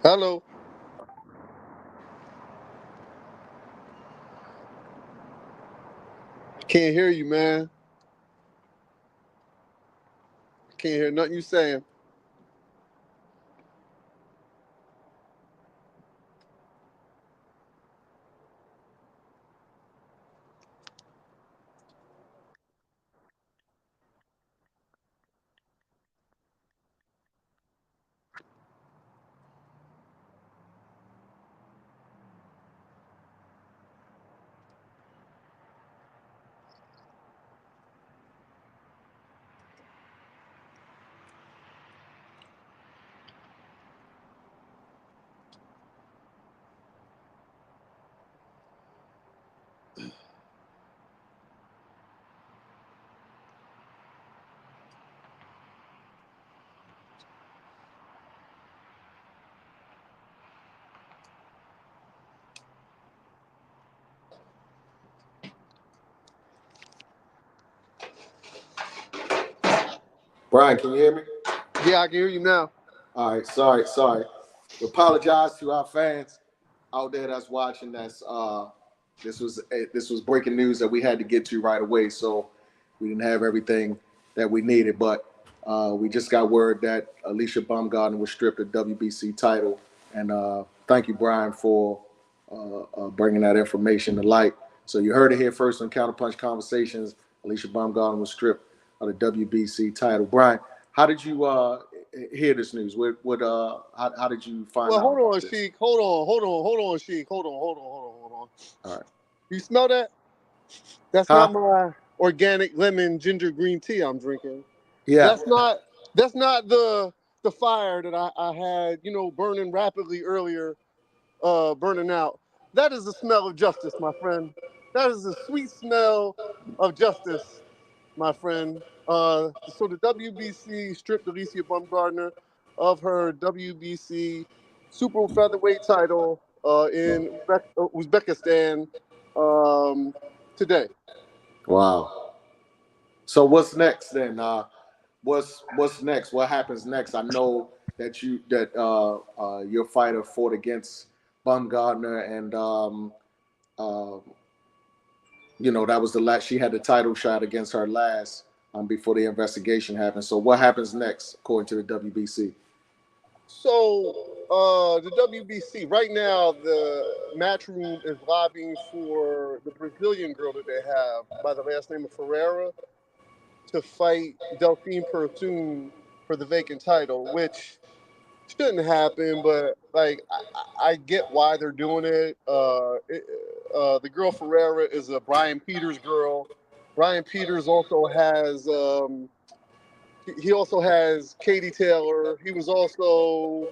Hello. Can't hear you, man. Can't hear nothing you saying. Brian, can you hear me? Yeah, I can hear you now. All right, sorry. We apologize to our fans out there that's watching. This was breaking news that we had to get to right away, so we didn't have everything that we needed. But we just got word that Alycia Baumgardner was stripped of WBC title, and thank you, Brian, for bringing that information to light. So you heard it here first on Counterpunch Conversations. Alycia Baumgardner was stripped of the WBC title. Brian, how did you hear this news? How did you find Well, out hold about on, this? Sheik. Hold on, Sheik. Hold on. All right. You smell that? That's Huh? not my organic lemon ginger green tea I'm drinking. Yeah. That's not. That's not the fire that I had, burning rapidly earlier, burning out. That is the smell of justice, my friend. That is the sweet smell of justice, my friend. So the WBC stripped Alycia Baumgardner of her WBC super featherweight title in Uzbekistan um, today. Wow. So what's next then? What's next? What happens next? I know that your fighter fought against Baumgardner, and uh, that was the last. She had the title shot against her last before the investigation happened. So what happens next, according to the WBC? So the WBC right now, the matchroom is lobbying for the Brazilian girl that they have by the last name of Ferreira to fight Delphine Persoon for the vacant title, which shouldn't happen, but like I get why they're doing it. The girl Ferreira is a Brian Peters girl. Brian Peters also has he also has Katie Taylor. He was also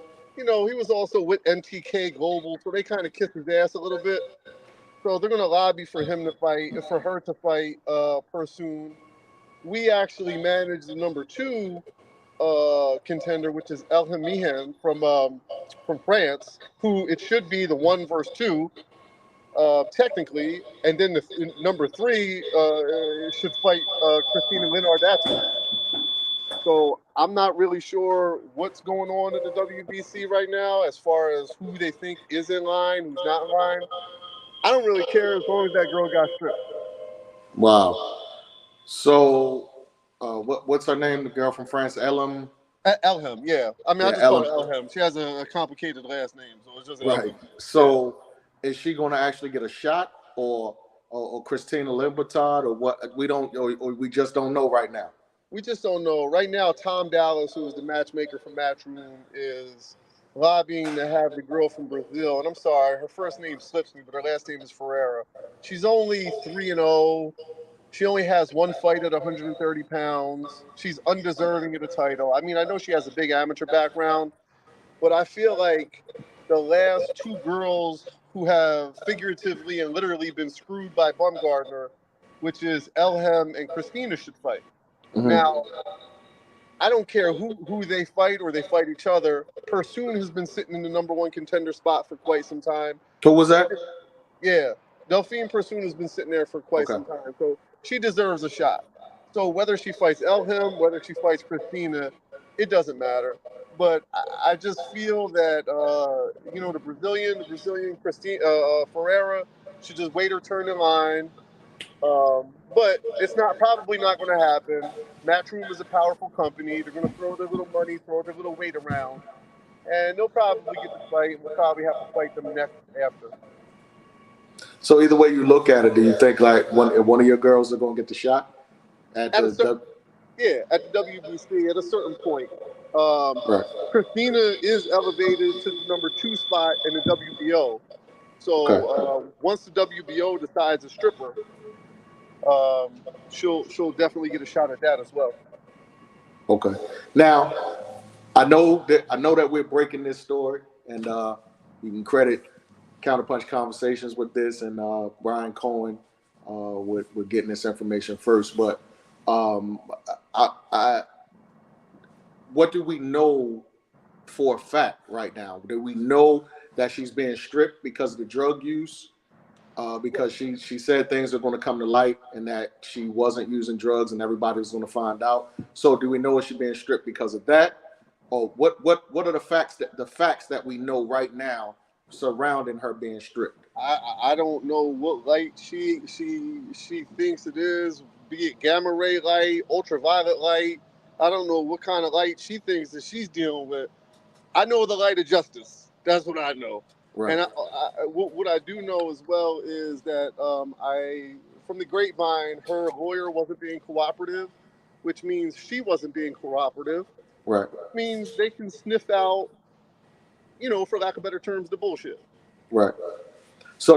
with MTK Global, so they kind of kissed his ass a little bit. So they're gonna lobby for him to fight, for her to fight Persoon. We actually managed the number two contender, which is Elham Meehan from France, who it should be the one versus two, technically, and then the number three should fight Christina Linardati. So I'm not really sure what's going on at the WBC right now as far as who they think is in line, who's not in line. I don't really care as long as that girl got stripped. Wow. So what's her name? The girl from France, Elam. Elham, yeah. I mean, I Yeah, just call Elam. her Elham. She has a complicated last name, so it's just Right. Elham. Yeah. So is she going to actually get a shot, or Christina Libertad, or what? We don't, or we just don't know right now. We just don't know. Right now, Tom Dallas, who is the matchmaker for Matchroom, is lobbying to have the girl from Brazil. And I'm sorry, her first name slips me, but her last name is Ferreira. She's only 3-0. She only has one fight at 130 pounds. She's undeserving of the title. I mean, I know she has a big amateur background, but I feel like the last two girls who have figuratively and literally been screwed by Bumgardner, which is Elham and Christina, should fight. Hmm. Now, I don't care who they fight or they fight each other. Persoon has been sitting in the number one contender spot for quite some time. Who was that? Yeah, Delphine Persoon has been sitting there for quite Okay. some time, so she deserves a shot. So whether she fights Elham, whether she fights Christina, it doesn't matter. but I just feel that the Brazilian Christine Ferreira should just wait her turn in line. But it's probably not going to happen. Matchroom is a powerful company. They're going to throw their little money, throw their little weight around, and they'll probably get the fight, and we'll probably have to fight them next after. So either way you look at it, do you think like one of your girls are going to get the shot at At a certain, the yeah, at the WBC, at a certain point, um, right? Christina is elevated to the number 2 spot in the WBO. Okay. So once the WBO decides to strip her, she'll definitely get a shot at that as well. Okay. Now I know that we're breaking this story, and you can credit Counterpunch Conversations with this, and Brian Cohen with getting this information first. But um, I what do we know for a fact right now? Do we know that she's being stripped because of the drug use? Because she said things are going to come to light and that she wasn't using drugs and everybody's going to find out. So do we know is she being stripped because of that? Or what are the facts that we know right now surrounding her being stripped? I don't know what light she thinks it is, be it gamma ray light, ultraviolet light. I don't know what kind of light she thinks that she's dealing with. I know the light of justice. That's what I know. Right. And what I do know as well is that from the grapevine, her lawyer wasn't being cooperative, which means she wasn't being cooperative. Right. Means they can sniff out, for lack of better terms, the bullshit. Right. So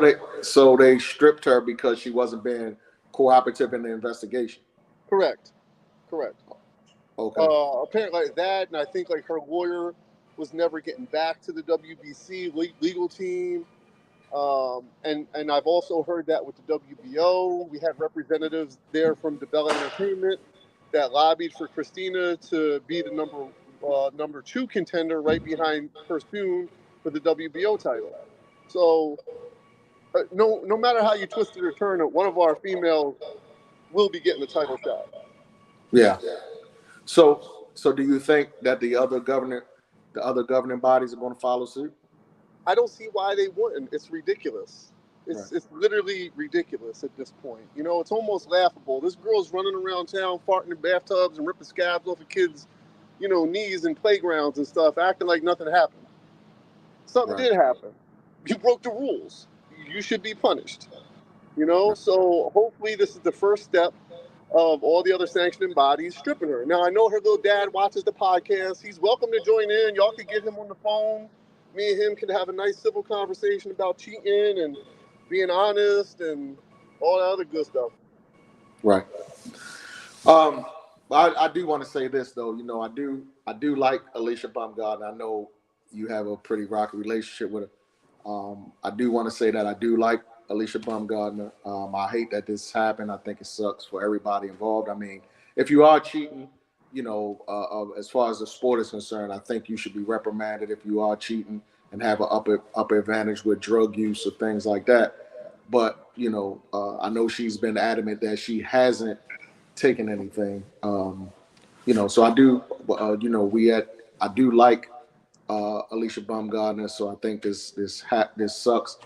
they stripped her because she wasn't being cooperative in the investigation. Correct. Correct. Okay. Apparently like that, and I think like her lawyer was never getting back to the WBC legal team. And I've also heard that with the WBO, we had representatives there from DeBella Entertainment that lobbied for Christina to be the number 2 contender right behind Persoon for the WBO title. So no matter how you twist it or turn it, one of our females will be getting the title shot. Yeah. So do you think that the other governing bodies are going to follow suit? I don't see why they wouldn't. It's ridiculous. Right. It's literally ridiculous at this point. It's almost laughable. This girl's running around town, farting in bathtubs and ripping scabs off of kids, knees and playgrounds and stuff, acting like nothing happened. Something Right. did happen. You broke the rules. You should be punished. Right. So hopefully this is the first step of all the other sanctioning bodies stripping her. Now I know her little dad watches the podcast. He's welcome to join in. Y'all could get him on the phone. Me and him could have a nice civil conversation about cheating and being honest and all that other good stuff. Right. I do want to say this though. I do like Alycia Baumgardner. I know you have a pretty rocky relationship with her. I do want to say that I do like Alycia Baumgardner. I hate that this happened. I think it sucks for everybody involved. I mean, if you are cheating, as far as the sport is concerned, I think you should be reprimanded if you are cheating and have an upper advantage with drug use or things like that. But I know she's been adamant that she hasn't taken anything. So I do. I do like Alycia Baumgardner. So I think this sucks.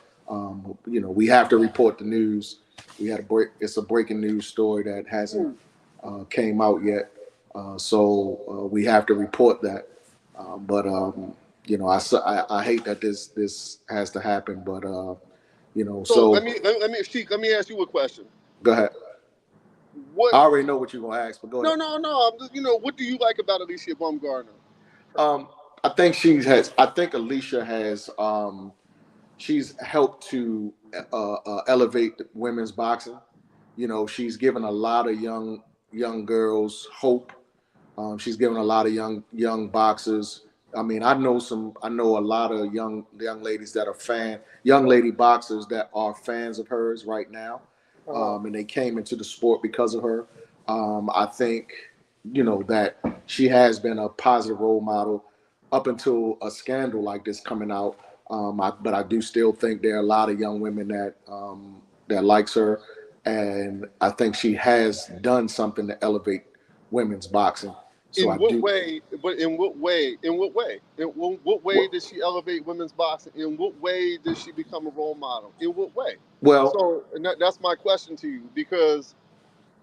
We have to report the news. It's a breaking news story that hasn't came out yet. So we have to report that. But I hate that this has to happen. But So let me Sheik, let me ask you a question. Go ahead. What? I already know what you're gonna ask, but go ahead. No. What do you like about Alycia Baumgardner? I think Alycia has she's helped to elevate women's boxing. She's given a lot of young girls hope. She's given a lot of young boxers. I mean, I know a lot of young ladies that are young lady boxers that are fans of hers right now, and they came into the sport because of her. I think that she has been a positive role model up until a scandal like this coming out. But I do still think there are a lot of young women that likes her, and I think she has done something to elevate women's boxing. So In I what do. way? But in what way? In what way? In what way Well, does she elevate women's boxing? In what way does she become a role model? In what way? well, So and that's my question to you, because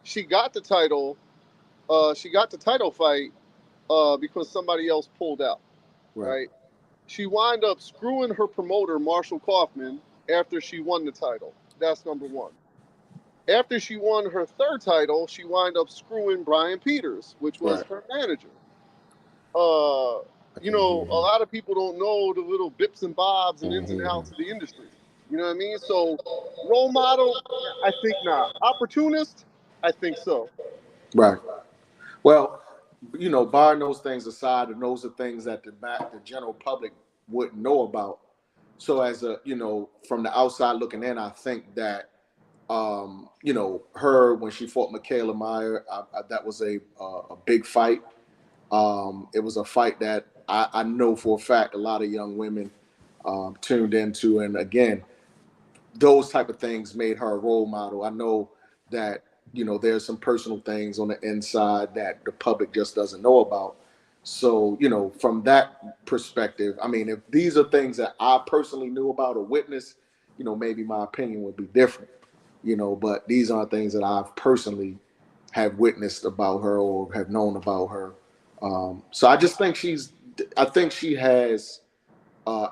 she got the title. She got the title fight because somebody else pulled out. right, Right? She wound up screwing her promoter Marshall Kaufman after she won the title. That's number one. After she won her third title, she wound up screwing Brian Peters, which was right. her manager. Uh, I you can't hear know, a him. lot of people don't know the little bips and bobs and Can't ins and hear him. outs of the industry. You know what I mean? So, role model, I think not. Opportunist, I think so. Right. Well, barring those things aside, and those are things that the general public wouldn't know about. So as from the outside looking in, I think that her when she fought Michaela Meyer, that was a big fight. It was a fight that I know for a fact a lot of young women tuned into, and again, those type of things made her a role model. I know that there's some personal things on the inside that the public just doesn't know about. So from that perspective, I mean, if these are things that I personally knew about or witnessed, maybe my opinion would be different. But these aren't things that I've personally have witnessed about her or have known about her. So I just think I think she has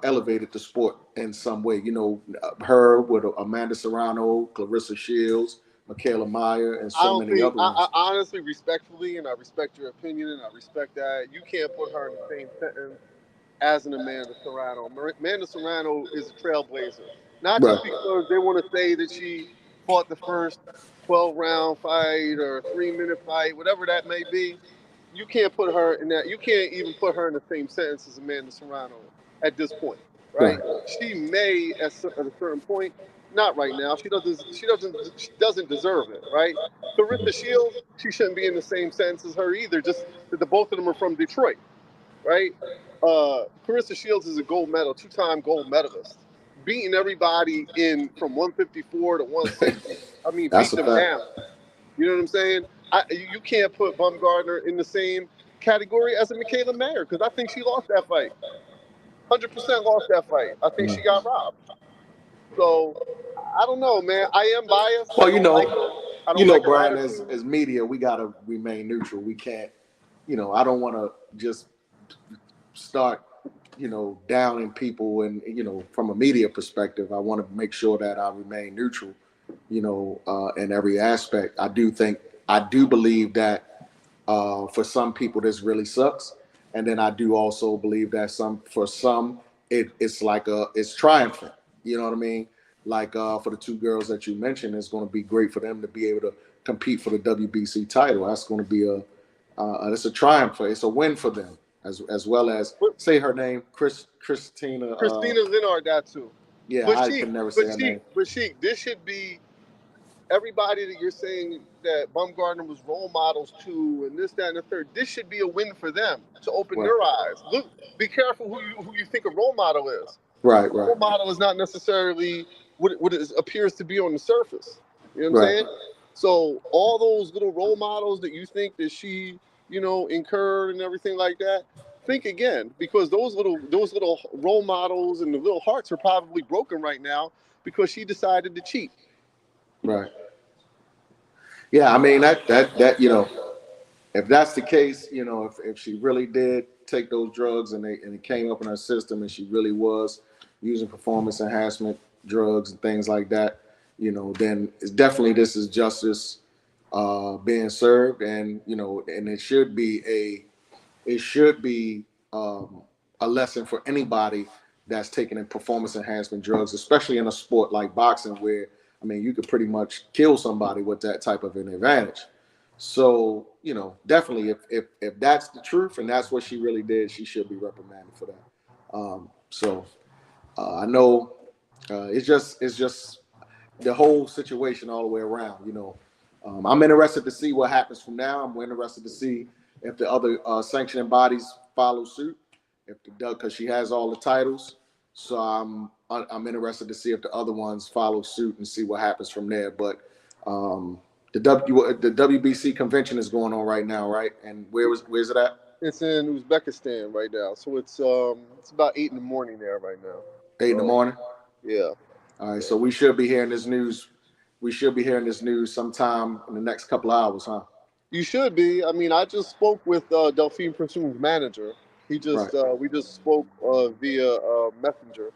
elevated the sport in some way. Her with Amanda Serrano, Clarissa Shields, Michaela Meyer, and I so don't many think, other ones. I honestly, respectfully, and I respect your opinion and I respect that, you can't put her in the same sentence as an Amanda Serrano. Amanda Serrano is a trailblazer, not Right, just because they want to say that she fought the first 12-round fight or 3-minute fight, whatever that may be. You can't put her in that. You can't even put her in the same sentence as Amanda Serrano at this point, right? right, She may at a certain point, not right now. She doesn't. She doesn't deserve it, right? Clarissa Shields, she shouldn't be in the same sentence as her either. Just that the both of them are from Detroit, right? Clarissa Shields is a gold medal, two-time gold medalist, beating everybody in from 154 to 160. I mean, that's beat a them fact. down. You know what I'm saying? You can't put Baumgardner in the same category as a Michaela Mayer because I think she lost that fight. 100% lost that fight. I think she got robbed. So I don't know, man. I am biased. I Well, don't like her. I don't like her Brian, attitude. as media, we gotta remain neutral. We can't, I don't want to just start, downing people, and from a media perspective, I want to make sure that I remain neutral, in every aspect. I do believe that for some people this really sucks, and then I do also believe that for some it's like it's triumphant. You know what I mean? Like for the two girls that you mentioned, it's going to be great for them to be able to compete for the WBC title. That's going to be it's a triumph. It's a win for them, as well as But say her name, Christina. Christina Linard got too. Yeah, But I she, can never say her name. this should be everybody that you're saying that Baumgardner was role models to, and this, that, and the third. This should be a win for them to open Right, their eyes. Look, be careful who you think a role model is. right, A right, role model is not necessarily what it appears to be on the surface. You know what I'm right. saying? So all those little role models that you think that she, incurred and everything like that, think again, because those little role models and the little hearts are probably broken right now because she decided to cheat. Right. Yeah, I mean that if that's the case, if she really did take those drugs and it came up in her system and she really was using performance enhancement drugs and things like that, then it's definitely this is justice being served, and and it should be a lesson for anybody that's taking in performance enhancement drugs, especially in a sport like boxing, where I mean you could pretty much kill somebody with that type of an advantage. So definitely, if that's the truth and that's what she really did, she should be reprimanded for that. I know it's just the whole situation all the way around. I'm interested to see what happens from now. I'm interested to see if the other sanctioning bodies follow suit, if because she has all the titles. So I'm interested to see if the other ones follow suit and see what happens from there. But The WBC convention is going on right now, right? And where's it at? It's in Uzbekistan right now, so it's about 8 in the morning there right now. 8 in the morning. Yeah. All right, so we should be hearing this news. We should be hearing this news sometime in the next couple of hours, huh? You should be. I mean, I just spoke with Delphine Pursune's manager. He just Right. we just spoke via messenger.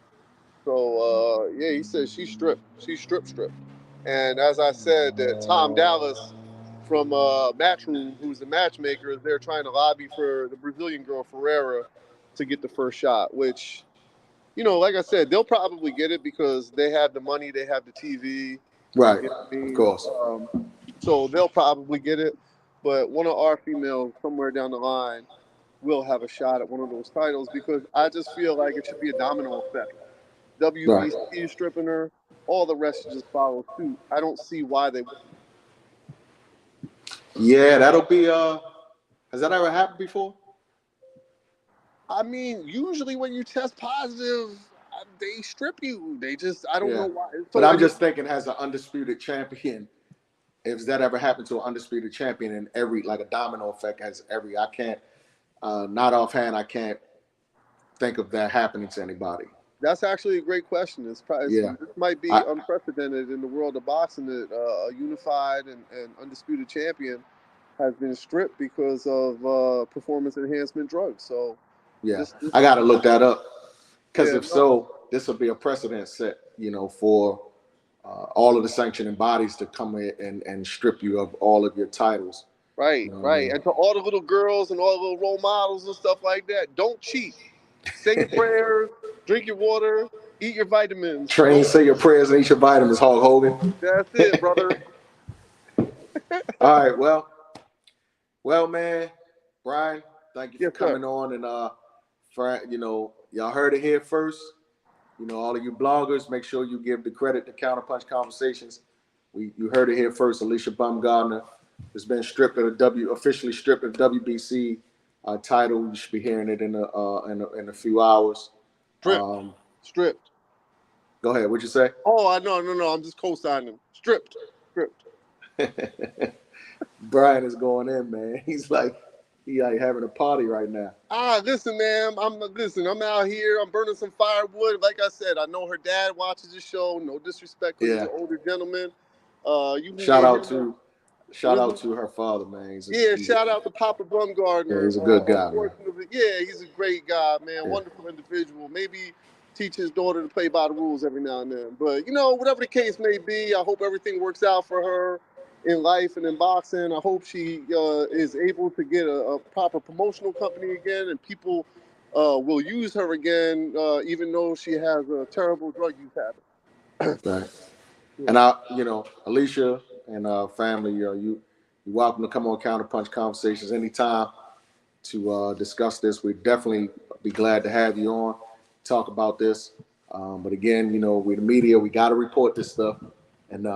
So yeah, he said she's stripped. She's stripped. And as I said, that Tom Dallas from Matchroom, who's the matchmaker, is there trying to lobby for the Brazilian girl Ferreira to get the first shot. Which, like I said, they'll probably get it because they have the money, they have the TV. Right. You know what I mean? Of course. So they'll probably get it. But one of our females somewhere down the line will have a shot at one of those titles because I just feel like it should be a domino effect. WBC is stripping her, all the rest should just follow suit. I don't see why they wouldn't. Yeah, that'll be has that ever happened before? I mean, usually when you test positive, they strip you. They just, I don't know why. So but I'm just thinking, as an undisputed champion, if that ever happened to an undisputed champion, and every, like a domino effect has every, I can't, not offhand, I can't think of that happening to anybody. That's actually a great question. It's probably, this might be unprecedented in the world of boxing that a unified and undisputed champion has been stripped because of performance enhancement drugs. So yeah, I got to look that up because if so, this will be a precedent set, for all of the sanctioning bodies to come in and strip you of all of your titles. Right, right. And to all the little girls and all the little role models and stuff like that, don't cheat. Say your prayers, drink your water, eat your vitamins. Train, say your prayers, and eat your vitamins, Hulk Hogan. That's it, brother. All right, well, man, Brian, thank you for coming on. And y'all heard it here first. All of you bloggers, make sure you give the credit to Counterpunch Conversations. You heard it here first. Alycia Baumgardner has been officially stripped of WBC title. You should be hearing it in a few hours. Stripped. Go ahead. What'd you say? Oh, no. I'm just co-signing. Stripped. Brian is going in, man. He's like having a party right now. Listen, man. I'm out here. I'm burning some firewood. Like I said, I know her dad watches the show. No disrespect to the older gentleman. Shout out to her father, man. Shout out to Papa Baumgardner. Yeah, he's a good guy, man. Yeah, he's a great guy, man. Yeah. Wonderful individual. Maybe teach his daughter to play by the rules every now and then. But, whatever the case may be, I hope everything works out for her in life and in boxing. I hope she is able to get a proper promotional company again and people will use her again, even though she has a terrible drug use habit. Right. And Alycia and family, you're welcome to come on Counterpunch Conversations anytime to discuss this. We'd definitely be glad to have you on, talk about this. But again, we're the media, we got to report this stuff. And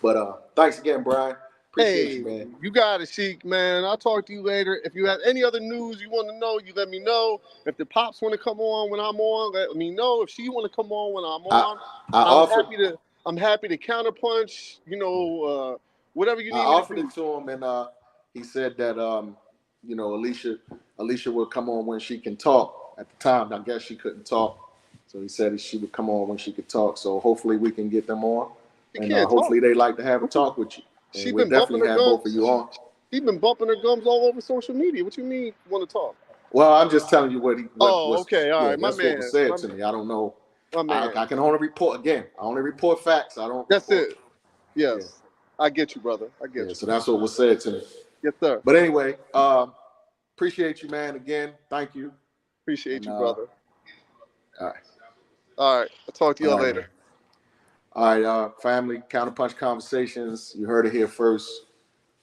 but thanks again, Brian. Appreciate you, man. You got it, Sheik, man. I'll talk to you later. If you have any other news you want to know, you let me know. If the pops want to come on when I'm on, let me know. If she want to come on when I'm on, I'm happy to counterpunch. Whatever you need. I offered it to him, and he said that Alycia will come on when she can talk. At the time, I guess she couldn't talk, so he said she would come on when she could talk. So hopefully we can get them on, and hopefully they like to have a talk with you. She's we'll been definitely have both of you on. She's been bumping her gums all over social media. What you mean want to talk? Well, I'm just telling you what okay, all right, my man. What was said to me. I don't know. I can only report again. I only report facts. I don't. That's it. Yes, I get you, brother. I get you. So that's what was said to me. Yes, sir. But anyway, appreciate you, man. Again, thank you. Appreciate you, brother. All right. All right. I'll talk to y'all later. Man. All right, family, Counterpunch Conversations. You heard it here first.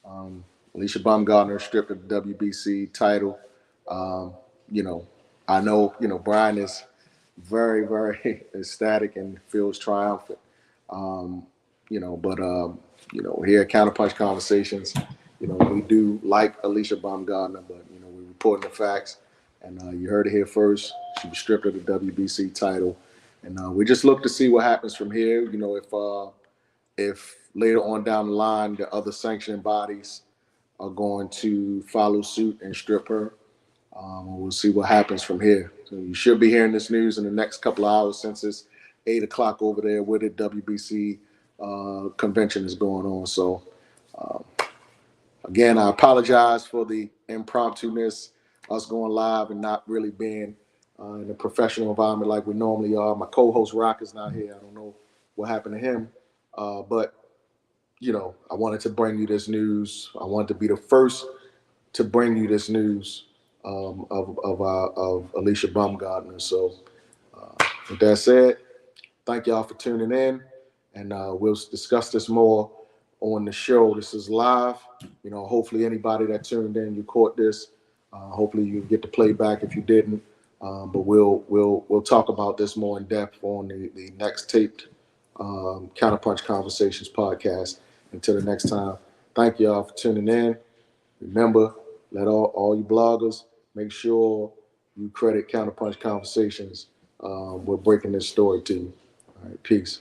Alycia Baumgardner stripped of the WBC title. I know, Brian is very, very ecstatic and feels triumphant. But here at Counterpunch Conversations, we do like Alycia Baumgardner, but, we're reporting the facts. And you heard it here first. She was stripped of the WBC title. And we just look to see what happens from here. If later on down the line, the other sanctioning bodies are going to follow suit and strip her. We'll see what happens from here. So you should be hearing this news in the next couple of hours, since it's 8 o'clock over there where the WBC convention is going on. So again, I apologize for the impromptu-ness, us going live and not really being in a professional environment like we normally are. My co-host Rock is not here. I don't know what happened to him, but you know, I wanted to bring you this news. I wanted to be the first to bring you this news of Alycia Baumgardner. So, with that said, thank y'all for tuning in, and we'll discuss this more on the show. This is live. You know, hopefully anybody that tuned in, you caught this. Hopefully you get the playback if you didn't. But we'll talk about this more in depth on the next taped Counterpunch Conversations podcast. Until the next time, thank y'all for tuning in. Remember, let all you bloggers make sure you credit Counterpunch Conversations. We're breaking this story to you. All right, peace.